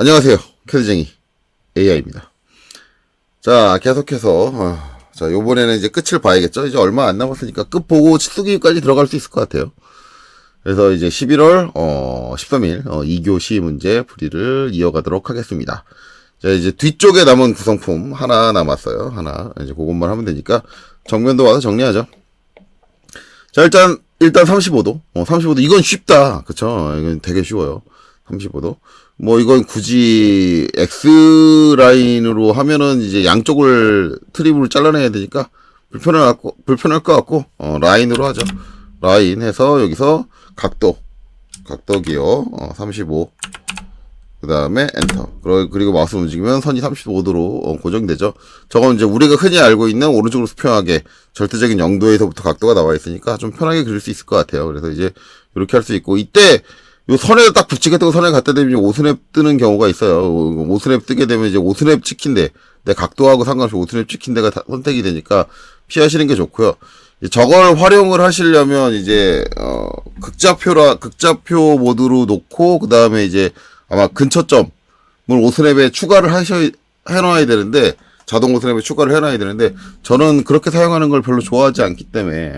안녕하세요. 캐드쟁이 AI입니다. 자, 계속해서, 자, 요번에는 이제 끝을 봐야겠죠? 이제 얼마 안 남았으니까 끝 보고 치수기까지 들어갈 수 있을 것 같아요. 그래서 이제 11월, 13일, 2교시 문제 풀이를 이어가도록 하겠습니다. 자, 이제 뒤쪽에 남은 구성품 하나 남았어요. 하나. 이제 그것만 하면 되니까 정면도 와서 정리하죠. 자, 일단 35도. 35도. 이건 쉽다. 그쵸? 이건 되게 쉬워요. 35도. 뭐, 이건 굳이 X라인으로 하면은 이제 양쪽을 트립으로 잘라내야 되니까 불편할 것 같고, 라인으로 하죠. 라인 해서 여기서 각도 기어, 35. 그 다음에 엔터. 그리고 마우스 움직이면 선이 35도로 고정되죠. 저건 이제 우리가 흔히 알고 있는 오른쪽으로 수평하게 절대적인 0도에서부터 각도가 나와 있으니까 좀 편하게 그릴 수 있을 것 같아요. 그래서 이제 이렇게 할 수 있고, 이때 요 선에 딱 붙이겠다고 선에 갖다 대면 오스냅 뜨는 경우가 있어요. 오스냅 뜨게 되면 이제 오스냅 찍힌데, 내 각도하고 상관없이 오스냅 찍힌 데가 다 선택이 되니까 피하시는 게 좋고요. 저걸 활용을 하시려면 이제, 극좌표 모드로 놓고, 그 다음에 이제 아마 근처점을 오스냅에 추가를 해놔야 되는데, 자동 오스냅에 추가를 해놔야 되는데, 저는 그렇게 사용하는 걸 별로 좋아하지 않기 때문에,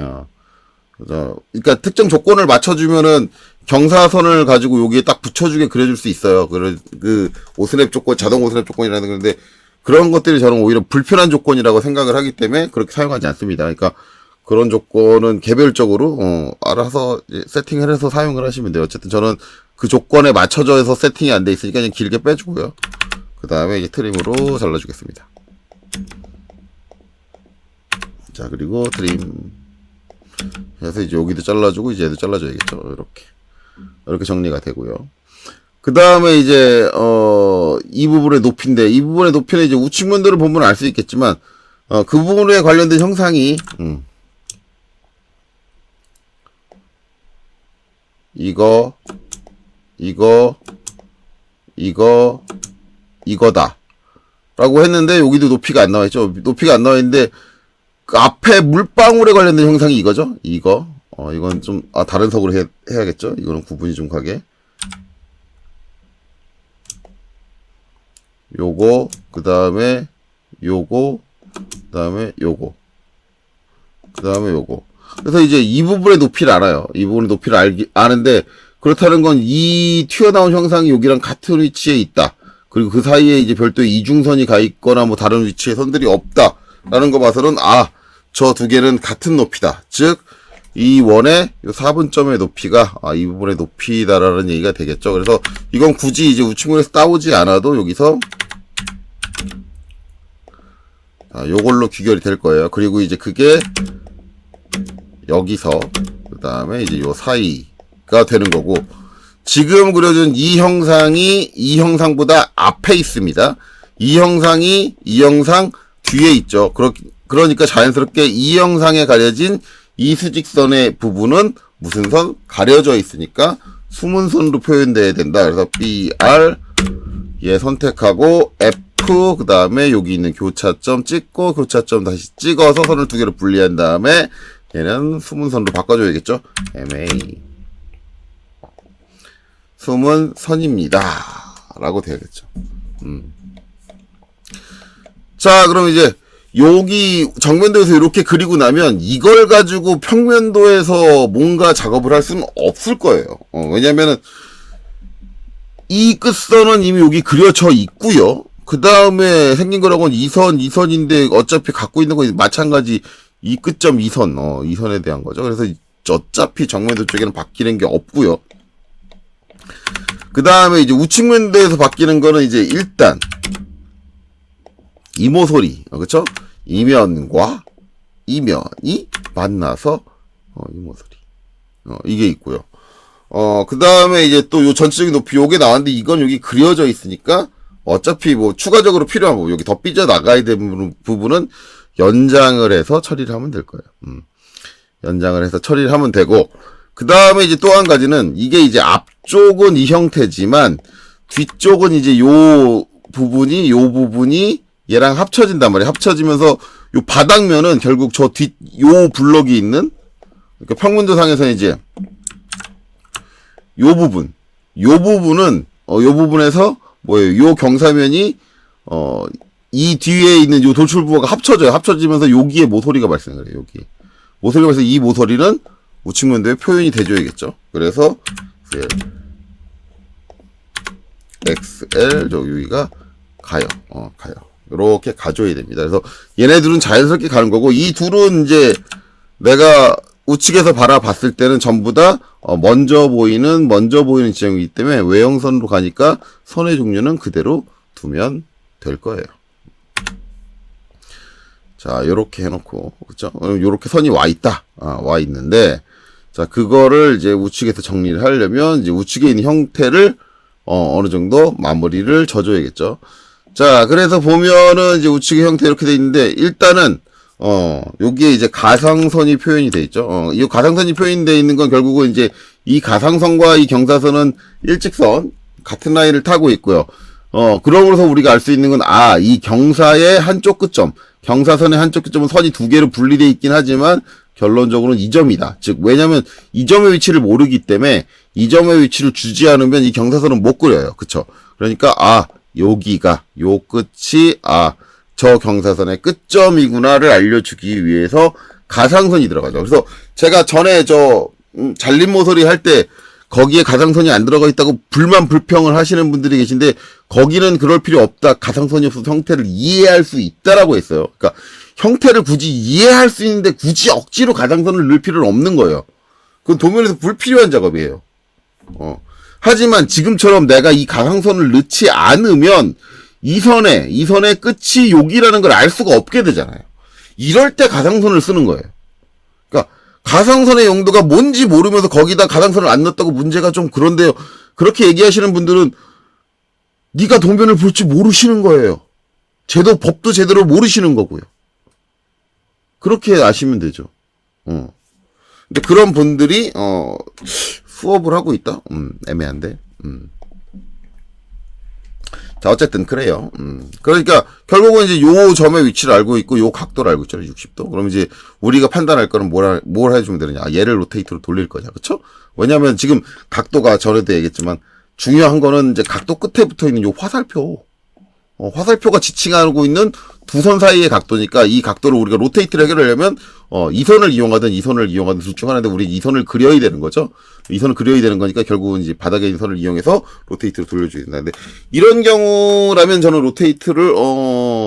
그러니까 특정 조건을 맞춰주면은 경사선을 가지고 여기에 딱 붙여주게 그려줄 수 있어요. 그 오스냅 조건, 자동 오스냅 조건이라는 건데, 그런 것들이 저는 오히려 불편한 조건이라고 생각을 하기 때문에 그렇게 사용하지 않습니다. 그러니까 그런 조건은 개별적으로 알아서 세팅을 해서 사용을 하시면 돼요. 어쨌든 저는 그 조건에 맞춰져 서 세팅이 안 돼 있으니까 그냥 길게 빼주고요. 그 다음에 이제 트림으로 잘라주겠습니다. 자, 그리고 트림 해서 이제 여기도 잘라주고 이제 얘도 잘라줘야겠죠. 이렇게 정리가 되고요. 그 다음에 이제 이 부분의 높이인데, 이 부분의 높이는 이제 우측 면도를 보면 알 수 있겠지만 그 부분에 관련된 형상이 이거다 라고 했는데, 여기도 높이가 안 나와있죠. 높이가 안 나와있는데 그 앞에 물방울에 관련된 형상이 이거죠. 이건 좀 다른 색으로 해야겠죠. 이거는 구분이 좀 가게. 요거, 그 다음에 요거, 그 다음에 요거, 그 다음에 요거. 그래서 이제 이 부분의 높이를 알아요. 이 부분의 높이를 아는데, 그렇다는 건 이 튀어나온 형상이 여기랑 같은 위치에 있다. 그리고 그 사이에 이제 별도의 이중선이 가 있거나 뭐 다른 위치에 선들이 없다 라는 거 봐서는 저 두 개는 같은 높이다. 즉 이 원의 4분점의 높이가 이 부분의 높이다라는 얘기가 되겠죠. 그래서 이건 굳이 이제 우측면에서 따오지 않아도 여기서 요걸로 귀결이 될 거예요. 그리고 이제 그게 여기서 그 다음에 이제 요 사이가 되는 거고, 지금 그려준 이 형상이 이 형상보다 앞에 있습니다. 이 형상이 이 형상 뒤에 있죠. 그러니까 자연스럽게 이 형상에 가려진 이 수직선의 부분은 무슨 선? 가려져 있으니까 숨은 선으로 표현돼야 된다. 그래서 BR 얘 선택하고 F, 그 다음에 여기 있는 교차점 찍고 교차점 다시 찍어서 선을 두 개로 분리한 다음에 얘는 숨은 선으로 바꿔줘야겠죠. MA 숨은 선입니다 라고 돼야겠죠. 자, 그럼 이제 여기 정면도에서 이렇게 그리고 나면 이걸 가지고 평면도에서 뭔가 작업을 할 수는 없을 거예요. 왜냐면은 이 끝선은 이미 여기 그려져 있고요. 그 다음에 생긴 거라고는 이 선인데 어차피 갖고 있는 건 마찬가지 이 끝점 이 선에 대한 거죠. 그래서 어차피 정면도 쪽에는 바뀌는 게 없고요. 그 다음에 이제 우측면도에서 바뀌는 거는 이제 일단 이모소리, 그쵸? 이면과 이면이 만나서, 이모소리. 이게 있고요. 그 다음에 이제 또 요 전체적인 높이 요게 나왔는데, 이건 여기 그려져 있으니까, 어차피 뭐 추가적으로 필요한 부분, 여기 더 삐져나가야 되는 부분은 연장을 해서 처리를 하면 될 거예요. 연장을 해서 처리를 하면 되고, 그 다음에 이제 또 한 가지는, 이게 이제 앞쪽은 이 형태지만, 뒤쪽은 이제 요 부분이 얘랑 합쳐진단 말이에요. 합쳐지면서 요 바닥면은 결국 요 블럭이 있는, 그러니까 평면도상에서 이제 요 부분은 요 부분에서 뭐예요? 요 경사면이, 이 뒤에 있는 요 돌출부가 합쳐져요. 합쳐지면서 여기에 모서리가 발생을 해요. 여기. 모서리가 발생, 이 모서리는 우측면도에 표현이 돼줘야겠죠. 그래서, XL, 여기가 가요. 가요. 이렇게 가줘야 됩니다. 그래서 얘네들은 자연스럽게 가는 거고, 이 둘은 이제 내가 우측에서 바라봤을 때는 전부 다 먼저 보이는 지점이기 때문에 외형선으로 가니까 선의 종류는 그대로 두면 될 거예요. 자, 요렇게 해놓고, 그쵸? 요렇게 선이 와 있다. 와 있는데, 자, 그거를 이제 우측에서 정리를 하려면, 이제 우측에 있는 형태를, 어느 정도 마무리를 져줘야겠죠. 자, 그래서 보면은 이제 우측의 형태 이렇게 돼 있는데, 일단은, 여기에 이제 가상선이 표현이 돼 있죠. 이 가상선이 표현되어 있는 건 결국은 이제 이 가상선과 이 경사선은 일직선, 같은 라인을 타고 있고요. 그러면서 우리가 알 수 있는 건, 이 경사의 한쪽 끝점, 경사선의 한쪽 끝점은 선이 두 개로 분리되어 있긴 하지만, 결론적으로는 이 점이다. 즉, 왜냐면 이 점의 위치를 모르기 때문에 이 점의 위치를 주지 않으면 이 경사선은 못 그려요. 그쵸? 그러니까, 여기가, 요 끝이, 저 경사선의 끝점이구나를 알려주기 위해서 가상선이 들어가죠. 그래서 제가 전에 잘린 모서리 할 때 거기에 가상선이 안 들어가 있다고 불평을 하시는 분들이 계신데 거기는 그럴 필요 없다. 가상선이 없어서 형태를 이해할 수 있다라고 했어요. 그러니까 형태를 굳이 이해할 수 있는데 굳이 억지로 가상선을 넣을 필요는 없는 거예요. 그건 도면에서 불필요한 작업이에요. 하지만 지금처럼 내가 이 가상선을 넣지 않으면 이 선의 끝이 여기라는 걸 알 수가 없게 되잖아요. 이럴 때 가상선을 쓰는 거예요. 그러니까 가상선의 용도가 뭔지 모르면서 거기다 가상선을 안 넣었다고 문제가 좀 그런데요. 그렇게 얘기하시는 분들은 네가 도면을 볼 줄 모르시는 거예요. 법도 제대로 모르시는 거고요. 그렇게 아시면 되죠. 근데 그런 분들이 수업을 하고 있다? 애매한데. 자, 어쨌든 그래요. 그러니까 결국은 이제 요 점의 위치를 알고 있고 요 각도를 알고 있잖아요. 60도. 그럼 이제 우리가 판단할 거는 뭘 해주면 되느냐. 얘를 로테이트로 돌릴 거냐. 그쵸? 왜냐면 지금 각도가 전에도 얘기했지만 중요한 거는 이제 각도 끝에 붙어 있는 요 화살표. 화살표가 지칭하고 있는 두 선 사이의 각도니까 이 각도를 우리가 로테이트를 해결하려면 이 선을 이용하든 이 선을 이용하든 둘 중 하나인데 우리 이 선을 그려야 되는 거죠. 이 선을 그려야 되는 거니까 결국은 이제 바닥에 있는 선을 이용해서 로테이트를 돌려줘야 된다. 근데 이런 경우라면 저는 로테이트를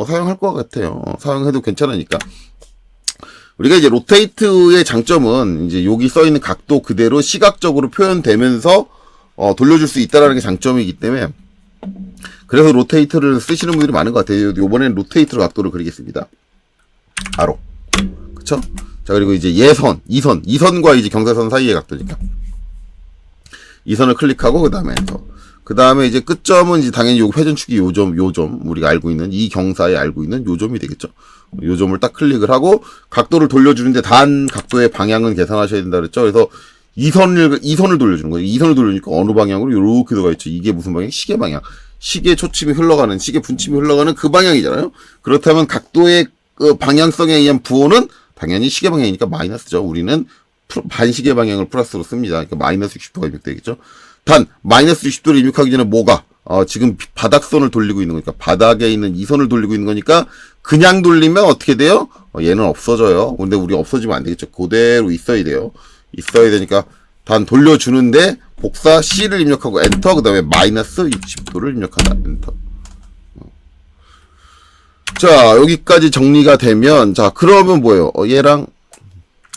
사용할 것 같아요. 사용해도 괜찮으니까. 우리가 이제 로테이트의 장점은 이제 여기 써 있는 각도 그대로 시각적으로 표현되면서 돌려줄 수 있다라는 게 장점이기 때문에 그래서 로테이트를 쓰시는 분들이 많은 것 같아요. 요번엔 로테이트로 각도를 그리겠습니다. 바로. 그쵸? 자, 그리고 이제 예선, 이선과 이제 경사선 사이의 각도니까. 이 선을 클릭하고, 그 다음에 이제 끝점은 이제 당연히 요 회전축이 요 점, 우리가 알고 있는, 이 경사에 알고 있는 요 점이 되겠죠. 요 점을 딱 클릭을 하고, 각도를 돌려주는데 단 각도의 방향은 계산하셔야 된다 그랬죠. 그래서 이 선을 돌려주는 거예요. 이 선을 돌려주니까 어느 방향으로 이렇게 들어가 있죠. 이게 무슨 방향? 시계 방향. 시계 초침이 흘러가는, 시계 분침이 흘러가는 그 방향이잖아요. 그렇다면 각도의 그 방향성에 의한 부호는 당연히 시계 방향이니까 마이너스죠. 우리는 반시계 방향을 플러스로 씁니다. 그러니까 마이너스 60도가 입력되겠죠. 단 마이너스 60도를 입력하기 전에 뭐가 지금 바닥선을 돌리고 있는 거니까 바닥에 있는 이 선을 돌리고 있는 거니까 그냥 돌리면 어떻게 돼요? 얘는 없어져요. 근데 우리 없어지면 안 되겠죠. 그대로 있어야 돼요. 있어야 되니까 단 돌려주는데 복사 C를 입력하고 엔터, 그 다음에 마이너스 60도를 입력한다. 엔터. 자, 여기까지 정리가 되면, 자, 그러면 뭐예요? 얘랑,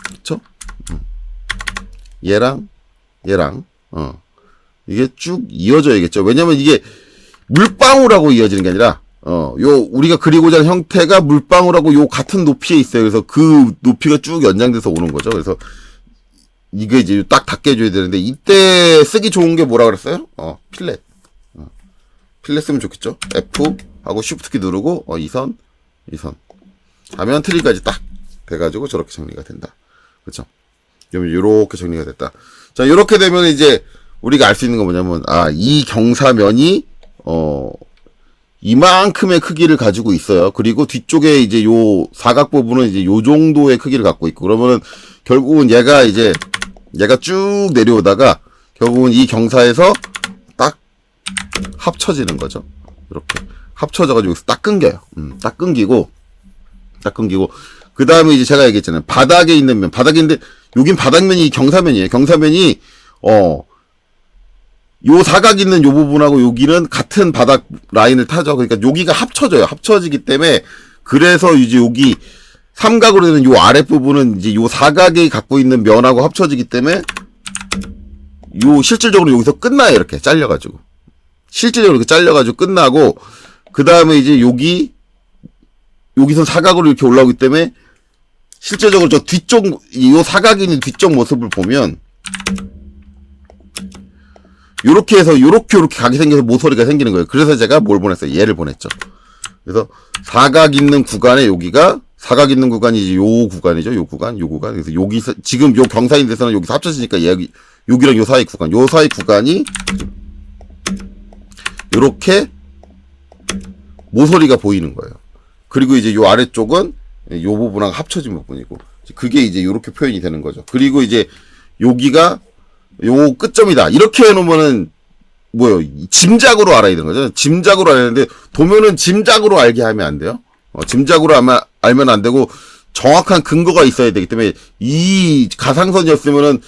그쵸? 얘랑, 이게 쭉 이어져야겠죠. 왜냐면 이게 물방울하고 이어지는 게 아니라, 우리가 그리고자 하는 형태가 물방울하고 요 같은 높이에 있어요. 그래서 그 높이가 쭉 연장돼서 오는 거죠. 그래서 이게 이제 딱 닿게 해줘야 되는데, 이때 쓰기 좋은 게 뭐라 그랬어요? 필렛. 필렛 쓰면 좋겠죠? F 하고 Shift 키 누르고, 이 선. 하면 트리까지 딱 돼가지고 저렇게 정리가 된다. 그쵸? 그러면 요렇게 정리가 됐다. 자, 요렇게 되면 이제 우리가 알 수 있는 건 뭐냐면, 이 경사면이, 이만큼의 크기를 가지고 있어요. 그리고 뒤쪽에 이제 요 사각 부분은 이제 요 정도의 크기를 갖고 있고, 그러면은 결국은 얘가 쭉 내려오다가 결국은 이 경사에서 딱 합쳐지는 거죠. 이렇게 합쳐져가지고 여기서 딱 끊겨요. 딱 끊기고 그 다음에 이제 제가 얘기했잖아요. 바닥에 있는 면, 바닥에 있는데 여긴 바닥면이 경사면이에요. 경사면이 요 사각 있는 요 부분하고 여기는 같은 바닥 라인을 타죠. 그러니까 여기가 합쳐져요. 합쳐지기 때문에 그래서 이제 여기 삼각으로 되는 요 아랫부분은 이제 요 사각이 갖고 있는 면하고 합쳐지기 때문에 요 실질적으로 여기서 끝나요. 이렇게 잘려가지고. 실질적으로 이렇게 잘려가지고 끝나고 그 다음에 이제 여기서 사각으로 이렇게 올라오기 때문에 실제적으로 저 뒤쪽, 요 사각이 있는 뒤쪽 모습을 보면 요렇게 해서 요렇게 각이 생겨서 모서리가 생기는 거예요. 그래서 제가 뭘 보냈어요? 얘를 보냈죠. 그래서 사각 있는 구간에 여기가 사각 있는 구간이 이제 요 구간이죠. 요 구간. 그래서 여기서 지금 요 경사인 데서는 여기서 합쳐지니까 여기랑 요 사이 구간이 요렇게 모서리가 보이는 거예요. 그리고 이제 요 아래쪽은 요 부분하고 합쳐진 부분이고 그게 이제 요렇게 표현이 되는 거죠. 그리고 이제 여기가 요 끝점이다. 이렇게 해놓으면은 뭐요? 짐작으로 알아야 되는 거죠. 짐작으로 알아야 되는데 도면은 짐작으로 알게 하면 안 돼요. 짐작으로 알면 안 되고 정확한 근거가 있어야 되기 때문에 이 가상선이었으면은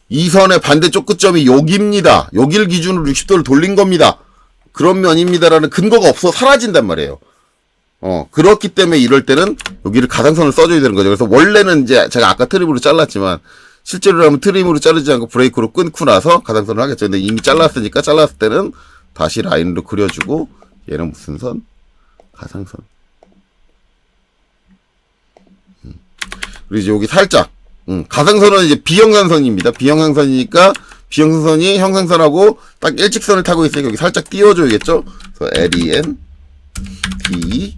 이 선의 반대쪽 끝점이 여기입니다. 여기를 기준으로 60도를 돌린 겁니다. 그런 면입니다라는 근거가 없어 사라진단 말이에요. 그렇기 때문에 이럴 때는 여기를 가상선을 써줘야 되는 거죠. 그래서 원래는 이제 제가 아까 트림으로 잘랐지만 실제로라면 트림으로 자르지 않고 브레이크로 끊고 나서 가상선을 하겠죠. 근데 이미 잘랐을 때는 다시 라인으로 그려주고 얘는 무슨 선? 가상선. 그리고 이제 여기 살짝 가상선은 이제 비형상선입니다. 비형상선이니까 비형상선이 형상선하고 딱 일직선을 타고 있으니까 여기 살짝 띄워줘야겠죠. 그래서 LEN D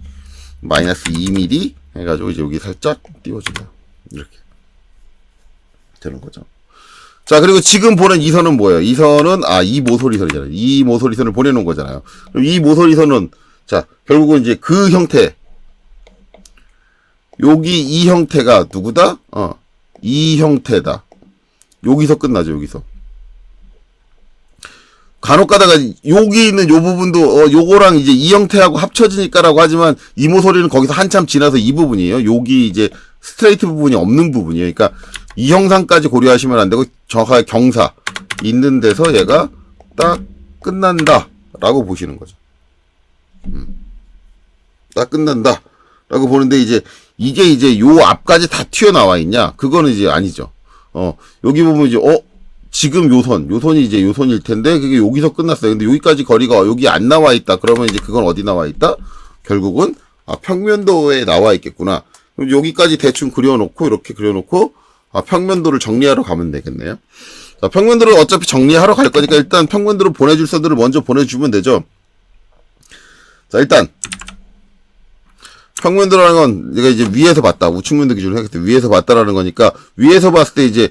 마이너스 2mm 해가지고 이제 여기 살짝 띄워주고요. 이렇게 되는 거죠. 자, 그리고 지금 보는 이 선은 뭐예요? 이 선은 이 모서리선이잖아요. 이 모서리선을 보내놓은 거잖아요. 그럼 이 모서리선은 자 결국은 이제 그 형태 여기 이 형태가 누구다? 이 형태다. 여기서 끝나죠. 여기서. 간혹 가다가 여기 있는 요 부분도 요거랑 이제 이 형태하고 합쳐지니까라고 하지만 이 모서리는 거기서 한참 지나서 이 부분이에요. 여기 이제 스트레이트 부분이 없는 부분이에요. 그러니까 이 형상까지 고려하시면 안 되고 정확하게 경사 있는 데서 얘가 딱 끝난다 라고 보시는 거죠. 딱 끝난다 라고 보는데 이게 이제 요 앞까지 다 튀어나와 있냐? 그거는 이제 아니죠. 여기 보면 이제 지금 요선이 이제 요선일 텐데 그게 여기서 끝났어요. 근데 여기까지 거리가 여기 안 나와 있다. 그러면 이제 그건 어디 나와 있다? 결국은 평면도에 나와 있겠구나. 그럼 여기까지 대충 그려놓고 이렇게 그려놓고 평면도를 정리하러 가면 되겠네요. 자, 평면도를 어차피 정리하러 갈 거니까 일단 평면도를 보내줄 선들을 먼저 보내주면 되죠. 자, 일단 평면도라는 건 내가 이제 위에서 봤다. 우측면도 기준으로 하겠다. 위에서 봤다라는 거니까 위에서 봤을 때 이제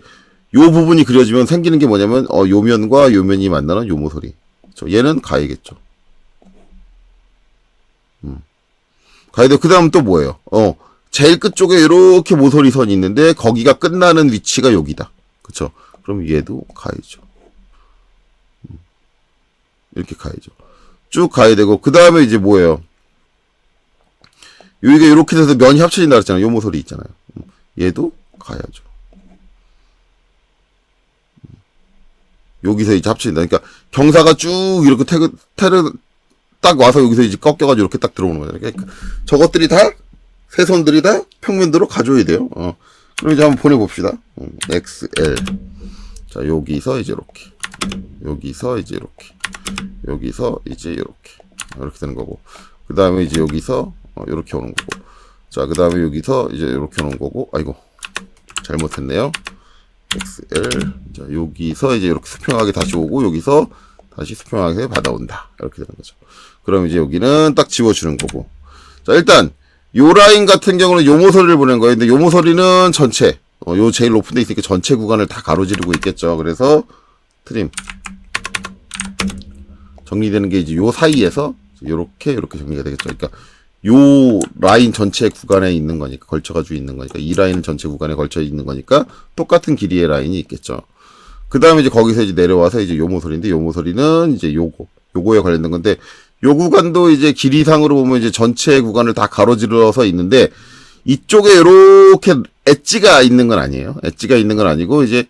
요 부분이 그려지면 생기는 게 뭐냐면 요 면과 요 면이 만나는 요 모서리. 얘는 가야겠죠. 가야 돼. 그다음 또 뭐예요? 제일 끝쪽에 이렇게 모서리 선이 있는데 거기가 끝나는 위치가 여기다. 그쵸? 그럼 얘도 가야죠. 이렇게 가야죠. 쭉 가야 되고 그다음에 이제 뭐예요? 여기가 이렇게 돼서 면이 합쳐진다 그랬잖아요. 요 모서리 있잖아요. 얘도 가야죠. 여기서 이제 합쳐진다. 그러니까 경사가 쭉 이렇게 딱 와서 여기서 이제 꺾여가지고 이렇게 딱 들어오는 거잖아요. 그러니까 저것들이 다 세 선들이 다 평면도로 가줘야 돼요. 그럼 이제 한번 보내봅시다. XL. 자, 여기서 이제 이렇게. 여기서 이제 이렇게. 여기서 이제 이렇게. 이렇게 되는 거고. 그 다음에 이제 여기서 이렇게 오는 거고. 자, 그 다음에 여기서 이제 이렇게 오는 거고. 아이고. 잘못했네요. XL. 자, 여기서 이제 이렇게 수평하게 다시 오고, 여기서 다시 수평하게 받아온다. 이렇게 되는 거죠. 그럼 이제 여기는 딱 지워주는 거고. 자, 일단, 요 라인 같은 경우는 요 모서리를 보낸 거예요. 근데 요 모서리는 전체, 요 제일 높은 데 있으니까 전체 구간을 다 가로지르고 있겠죠. 그래서, 트림. 정리되는 게 이제 요 사이에서, 요렇게 정리가 되겠죠. 그러니까, 요 라인 전체 구간에 있는 거니까, 걸쳐가지고 있는 거니까, 이 라인 전체 구간에 걸쳐 있는 거니까, 똑같은 길이의 라인이 있겠죠. 그 다음에 이제 거기서 이제 내려와서 이제 요 모서리인데, 요 모서리는 이제 요거 요거에 관련된 건데, 요 구간도 이제 길이상으로 보면 이제 전체 구간을 다 가로질러서 있는데, 이쪽에 이렇게 엣지가 있는 건 아니에요. 엣지가 있는 건 아니고, 이제,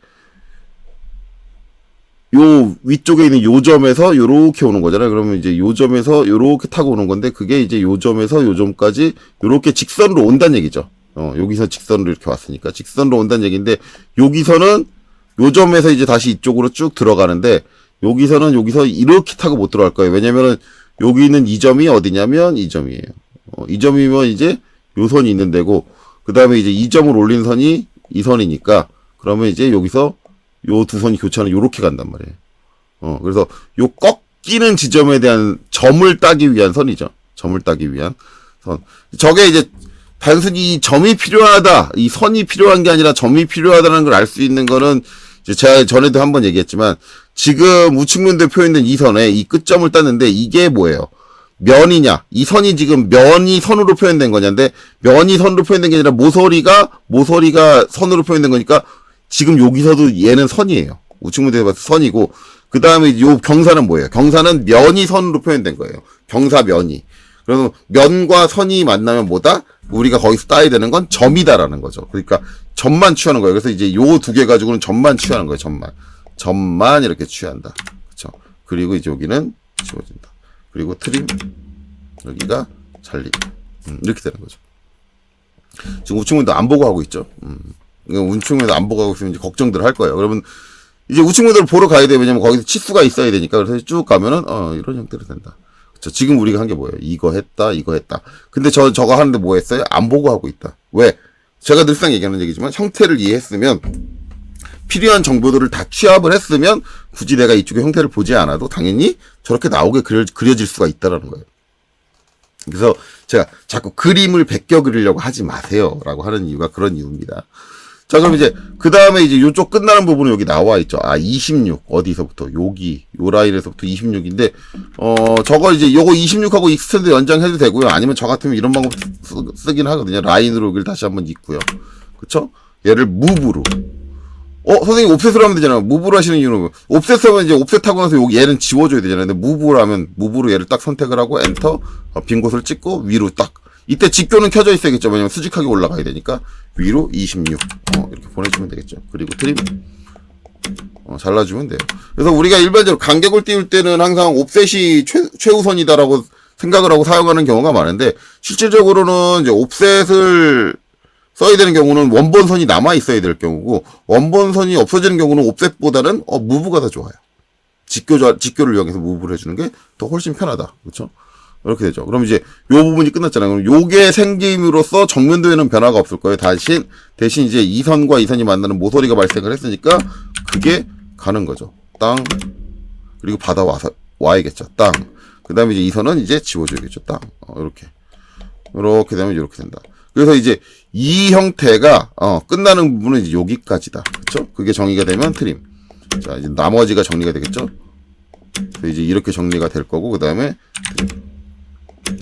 요 위쪽에 있는 요 점에서 요렇게 오는 거잖아요. 그러면 이제 요 점에서 요렇게 타고 오는 건데, 그게 이제 요 점에서 요 점까지 요렇게 직선으로 온다는 얘기죠. 여기서 직선으로 이렇게 왔으니까. 직선으로 온다는 얘기인데, 여기서는 요 점에서 이제 다시 이쪽으로 쭉 들어가는데, 여기서는 여기서 이렇게 타고 못 들어갈 거예요. 왜냐면은, 여기 있는 이 점이 어디냐면 이 점이에요. 이 점이면 이제 요 선이 있는 데고, 그 다음에 이제 이 점을 올린 선이 이 선이니까, 그러면 이제 여기서 요 두 선이 교차하는 요렇게 간단 말이에요. 그래서 요 꺾이는 지점에 대한 점을 따기 위한 선이죠. 점을 따기 위한 선. 저게 이제 단순히 점이 필요하다, 이 선이 필요한 게 아니라 점이 필요하다는 걸 알 수 있는 거는, 이제 제가 전에도 한번 얘기했지만, 지금 우측면도에 표현된 이 선에 이 끝점을 땄는데, 이게 뭐예요? 면이냐? 이 선이 지금 면이 선으로 표현된 거냐인데, 면이 선으로 표현된 게 아니라 모서리가 선으로 표현된 거니까, 지금 여기서도 얘는 선이에요. 우측면도에 봐서 선이고, 그 다음에 요 경사는 뭐예요? 경사는 면이 선으로 표현된 거예요. 경사 면이. 그러면 면과 선이 만나면 뭐다? 우리가 거기서 따야 되는 건 점이다라는 거죠. 그러니까 점만 취하는 거예요. 그래서 이제 요 두 개 가지고는 점만 취하는 거예요. 점만 이렇게 취한다. 그렇죠? 그리고 이제 여기는 지워진다. 그리고 트림, 여기가 잘림. 이렇게 되는 거죠. 지금 우측면도 안 보고 하고 있죠. 우측면도 안 보고 하고 있으면 이제 걱정들 할 거예요. 그러면 이제 우측면도를 보러 가야 돼요. 왜냐면 거기서 치수가 있어야 되니까. 그래서 쭉 가면은 이런 형태로 된다. 그쵸? 지금 우리가 한 게 뭐예요? 이거 했다. 근데 저거 하는데 뭐 했어요? 안 보고 하고 있다. 왜? 제가 늘상 얘기하는 얘기지만, 형태를 이해했으면, 필요한 정보들을 다 취합을 했으면, 굳이 내가 이쪽의 형태를 보지 않아도 당연히 저렇게 나오게 그려질 수가 있다라는 거예요. 그래서 제가 자꾸 그림을 베껴 그리려고 하지 마세요. 라고 하는 이유가 그런 이유입니다. 자, 그럼 이제, 그 다음에 이제 요쪽 끝나는 부분은 여기 나와 있죠. 26. 어디서부터? 여기, 요 라인에서부터 26인데, 저거 이제, 요거 26하고 익스텐드 연장해도 되고요. 아니면 저 같으면 이런 방법 쓰긴 하거든요. 라인으로 여기를 다시 한번 잇고요. 그쵸? 얘를 무브로. 선생님 옵셋으로 하면 되잖아요. 무브로 하시는 이유는, 옵셋 하면 이제 옵셋하고 나서 여기 얘는 지워줘야 되잖아요. 근데 무브로 하면, 무브로 얘를 딱 선택을 하고, 엔터, 빈 곳을 찍고, 위로 딱. 이때 직교는 켜져 있어야겠죠. 왜냐면 수직하게 올라가야 되니까. 위로 26. 이렇게 보내주면 되겠죠. 그리고 트림. 잘라주면 돼요. 그래서 우리가 일반적으로 간격을 띄울 때는 항상 옵셋이 최우선이다라고 생각을 하고 사용하는 경우가 많은데, 실질적으로는 이제 옵셋을 써야 되는 경우는 원본선이 남아 있어야 될 경우고, 원본선이 없어지는 경우는 옵셋보다는 무브가 더 좋아요. 직교를 이용해서 무브를 해주는 게 더 훨씬 편하다. 그렇죠? 이렇게 되죠. 그럼 이제 요 부분이 끝났잖아요. 그럼 요게 생김으로써 정면도에는 변화가 없을 거예요. 대신 이제 이 선과 이 선이 만나는 모서리가 발생을 했으니까 그게 가는 거죠. 땅. 그리고 와야겠죠. 땅. 그 다음에 이제 이 선은 이제 지워줘야겠죠. 땅. 이렇게 되면 이렇게 된다. 그래서 이제 이 형태가 끝나는 부분은 이제 여기까지다. 그렇죠? 그게 정의가 되면 트림. 자, 이제 나머지가 정리가 되겠죠? 그래서 이제 이렇게 정리가 될 거고, 그 다음에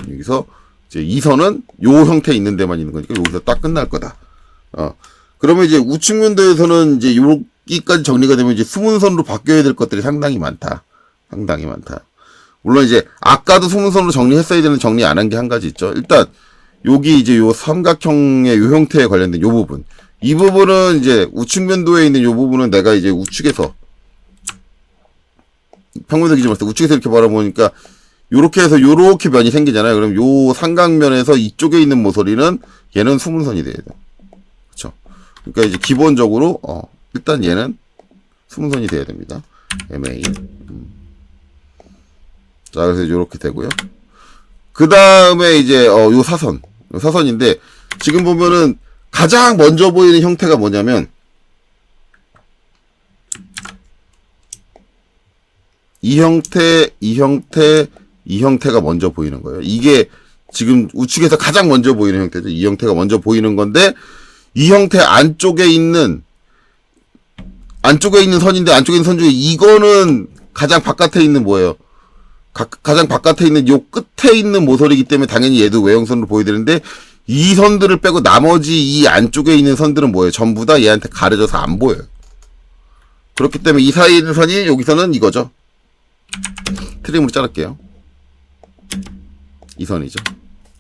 여기서 이제 이 선은 요 형태에 있는 데만 있는 거니까 여기서 딱 끝날 거다. 그러면 이제 우측면도에서는 이제 여기까지 정리가 되면 이제 수문선으로 바뀌어야 될 것들이 상당히 많다. 물론 이제 아까도 수문선으로 정리했어야 되는 정리 안 한 게 한 가지 있죠. 일단 여기 이제 요 삼각형의 요 형태에 관련된 요 부분. 이 부분은 이제 우측면도에 있는 요 부분은 내가 이제 우측에서 평면도 기준으로 봤을 때 우측에서 이렇게 바라보니까 요렇게 해서 요렇게 면이 생기잖아요. 그럼 요 삼각면에서 이쪽에 있는 모서리는 얘는 수문선이 돼야 돼요. 그쵸? 그러니까 이제 기본적으로 일단 얘는 수문선이 돼야 됩니다. MA. 자, 그래서 요렇게 되고요. 그 다음에 이제 요 사선인데 지금 보면은 가장 먼저 보이는 형태가 뭐냐면 이 형태가 먼저 보이는 거예요. 이게 지금 우측에서 가장 먼저 보이는 형태죠. 이 형태가 먼저 보이는 건데, 이 형태 안쪽에 있는 선인데, 안쪽에 있는 선 중에 이거는 가장 바깥에 있는 뭐예요? 가장 바깥에 있는 요 끝에 있는 모서리이기 때문에 당연히 얘도 외형선으로 보여야 되는데, 이 선들을 빼고 나머지 이 안쪽에 있는 선들은 뭐예요? 전부 다 얘한테 가려져서 안 보여요. 그렇기 때문에 이 사이에 있는 선이 여기서는 이거죠. 트림으로 자를게요. 이 선이죠.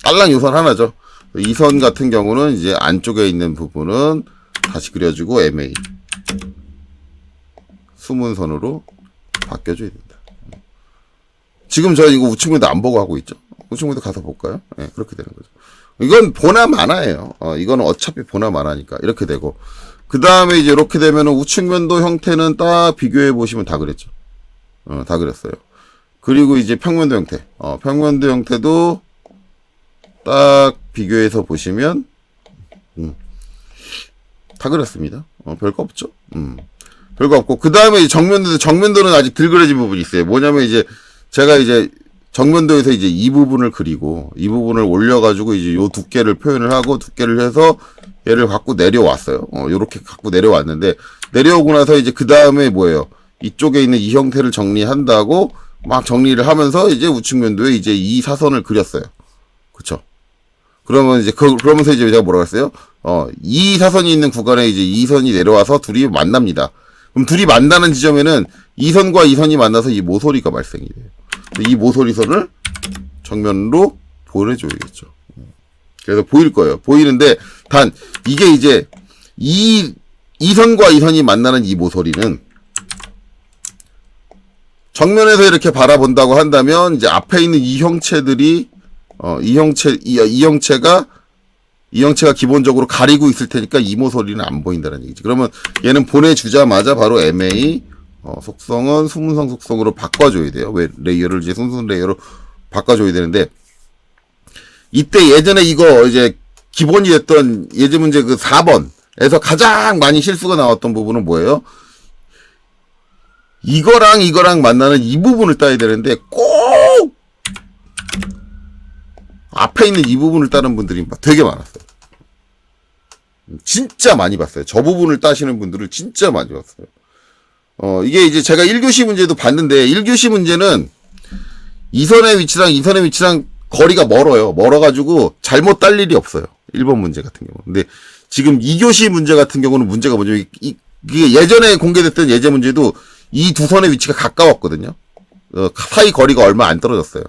딸랑 요 선 하나죠. 이 선 같은 경우는 이제 안쪽에 있는 부분은 다시 그려주고 MA 숨은 선으로 바뀌어줘야 된다. 지금 저 이거 우측면도 안 보고 하고 있죠. 우측면도 가서 볼까요? 네, 그렇게 되는 거죠. 이건 보나 마나예요. 이거는 어차피 보나 마나니까 이렇게 되고, 그 다음에 이제 이렇게 되면은 우측면도 형태는 딱 비교해 보시면 다 그랬죠. 다 그렸어요. 그리고 이제 평면도 형태, 평면도 형태도 딱 비교해서 보시면 다 그렸습니다. 별거 없죠. 별거 없고, 그 다음에 정면도는 아직 덜 그려진 부분이 있어요. 뭐냐면 이제 제가 이제 정면도에서 이제 이 부분을 그리고 이 부분을 올려가지고 이제 요 두께를 표현을 하고 두께를 해서 얘를 갖고 내려왔어요. 요렇게 갖고 내려왔는데, 내려오고 나서 이제 그 다음에 뭐예요? 이쪽에 있는 이 형태를 정리한다고 막 정리를 하면서 이제 우측면도에 이제 이 사선을 그렸어요. 그쵸? 그러면 이제 그러면서 이제 제가 뭐라고 했어요? 이 사선이 있는 구간에 이제 이 선이 내려와서 둘이 만납니다. 그럼 둘이 만나는 지점에는 이 선과 이 선이 만나서 이 모서리가 발생이 돼요. 이 모서리선을 정면으로 보내줘야겠죠. 그래서 보일 거예요. 보이는데, 단, 이게 이제, 이 선과 이 선이 만나는 이 모서리는, 정면에서 이렇게 바라본다고 한다면, 이제 앞에 있는 이 형체들이, 이 형체가 기본적으로 가리고 있을 테니까 이 모서리는 안 보인다는 얘기지. 그러면 얘는 보내주자마자 바로 MA, 속성은 수문성 속성으로 바꿔줘야 돼요. 왜 레이어를 이제 순수 레이어로 바꿔줘야 되는데, 이때 예전에 이거 이제 기본이 됐던 예제 문제 그 4번에서 가장 많이 실수가 나왔던 부분은 뭐예요? 이거랑 만나는 이 부분을 따야 되는데 꼭 앞에 있는 이 부분을 따는 분들이 되게 많았어요. 진짜 많이 봤어요. 저 부분을 따시는 분들을 진짜 많이 봤어요. 이게 이제 제가 1교시 문제도 봤는데, 1교시 문제는 이 선의 위치랑 거리가 멀어요. 멀어가지고 잘못 딸 일이 없어요. 1번 문제 같은 경우. 근데 지금 2교시 문제 같은 경우는 문제가 뭐냐면, 이게 예전에 공개됐던 예제 문제도 이 두 선의 위치가 가까웠거든요. 사이 거리가 얼마 안 떨어졌어요.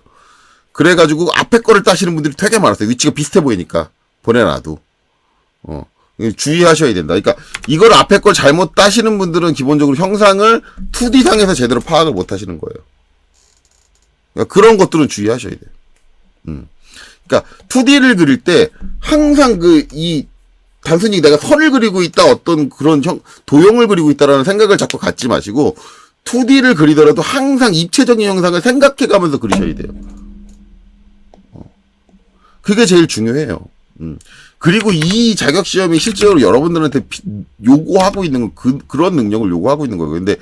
그래가지고 앞에 거를 따시는 분들이 되게 많았어요. 위치가 비슷해 보이니까. 보내놔도. 주의하셔야 된다. 그러니까 이걸 앞에 걸 잘못 따시는 분들은 기본적으로 형상을 2D상에서 제대로 파악을 못 하시는 거예요. 그러니까 그런 것들은 주의하셔야 돼요. 그러니까 2D를 그릴 때 항상 단순히 내가 선을 그리고 있다, 어떤 그런 도형을 그리고 있다라는 생각을 자꾸 갖지 마시고 2D를 그리더라도 항상 입체적인 형상을 생각해 가면서 그리셔야 돼요. 그게 제일 중요해요. 그리고 이 자격 시험이 실제로 여러분들한테 요구하고 있는 그런 능력을 요구하고 있는 거예요. 근데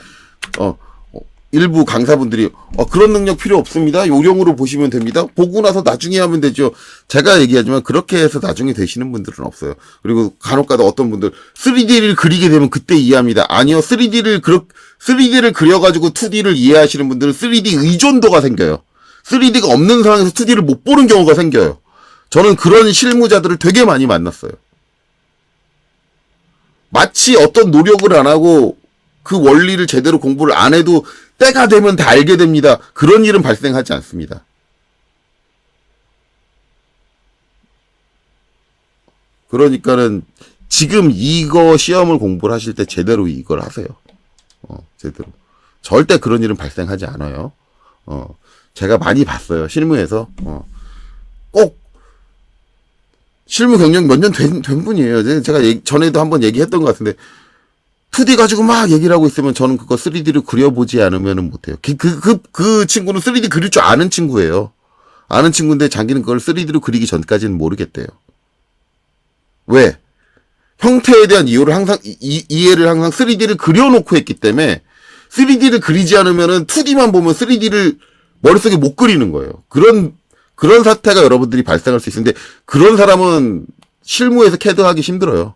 일부 강사분들이 그런 능력 필요 없습니다. 요령으로 보시면 됩니다. 보고 나서 나중에 하면 되죠. 제가 얘기하지만 그렇게 해서 나중에 되시는 분들은 없어요. 그리고 간혹가다 어떤 분들 3D를 그리게 되면 그때 이해합니다. 아니요. 3D를 그려가지고 2D를 이해하시는 분들은 3D 의존도가 생겨요. 3D가 없는 상황에서 2D를 못 보는 경우가 생겨요. 저는 그런 실무자들을 되게 많이 만났어요. 마치 어떤 노력을 안 하고 그 원리를 제대로 공부를 안 해도 때가 되면 다 알게 됩니다. 그런 일은 발생하지 않습니다. 그러니까는 지금 이거 시험을 공부를 하실 때 제대로 이걸 하세요. 제대로. 절대 그런 일은 발생하지 않아요. 제가 많이 봤어요. 실무에서. 꼭 실무 경력 몇 년 된 분이에요. 제가 전에도 한번 얘기했던 것 같은데 2D 가지고 막 얘기를 하고 있으면 저는 그거 3D를 그려보지 않으면 못해요. 그 친구는 3D 그릴 줄 아는 친구예요. 아는 친구인데 자기는 그걸 3D로 그리기 전까지는 모르겠대요. 왜? 형태에 대한 이해를 항상 3D를 그려놓고 했기 때문에 3D를 그리지 않으면은 2D만 보면 3D를 머릿속에 못 그리는 거예요. 그런 사태가 여러분들이 발생할 수 있는데, 그런 사람은 실무에서 캐드하기 힘들어요.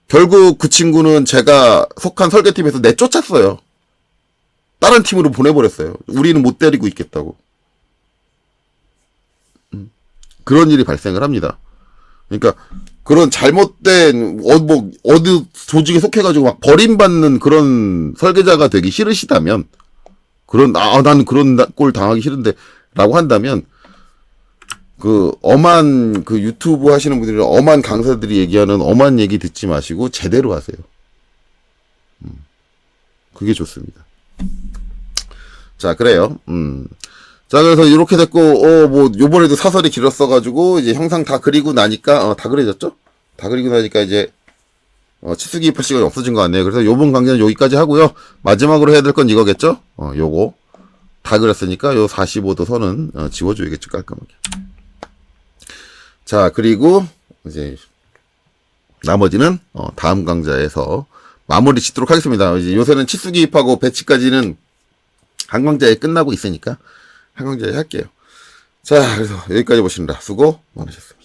결국 그 친구는 제가 속한 설계팀에서 내쫓았어요. 다른 팀으로 보내버렸어요. 우리는 못 데리고 있겠다고. 그런 일이 발생을 합니다. 그러니까 그런 잘못된 어느 조직에 속해가지고 막 버림받는 그런 설계자가 되기 싫으시다면 나는 그런 꼴 당하기 싫은데, 라고 한다면, 엄한, 유튜브 하시는 분들이 엄한 강사들이 얘기하는 엄한 얘기 듣지 마시고, 제대로 하세요. 그게 좋습니다. 자, 그래요. 자, 그래서 이렇게 됐고, 요번에도 사설이 길었어가지고, 이제 형상 다 그리고 나니까, 다 그려졌죠? 다 그리고 나니까 이제, 치수기입할 시간이 없어진 것 같네요. 그래서 요번 강좌는 여기까지 하고요. 마지막으로 해야 될 건 이거겠죠? 요거. 다 그렸으니까 요 45도 선은, 지워줘야겠죠, 깔끔하게. 자, 그리고, 이제, 나머지는, 다음 강좌에서 마무리 짓도록 하겠습니다. 이제 요새는 치수기입하고 배치까지는 한 강좌에 끝나고 있으니까, 한 강좌에 할게요. 자, 그래서 여기까지 보시느라 수고 많으셨습니다.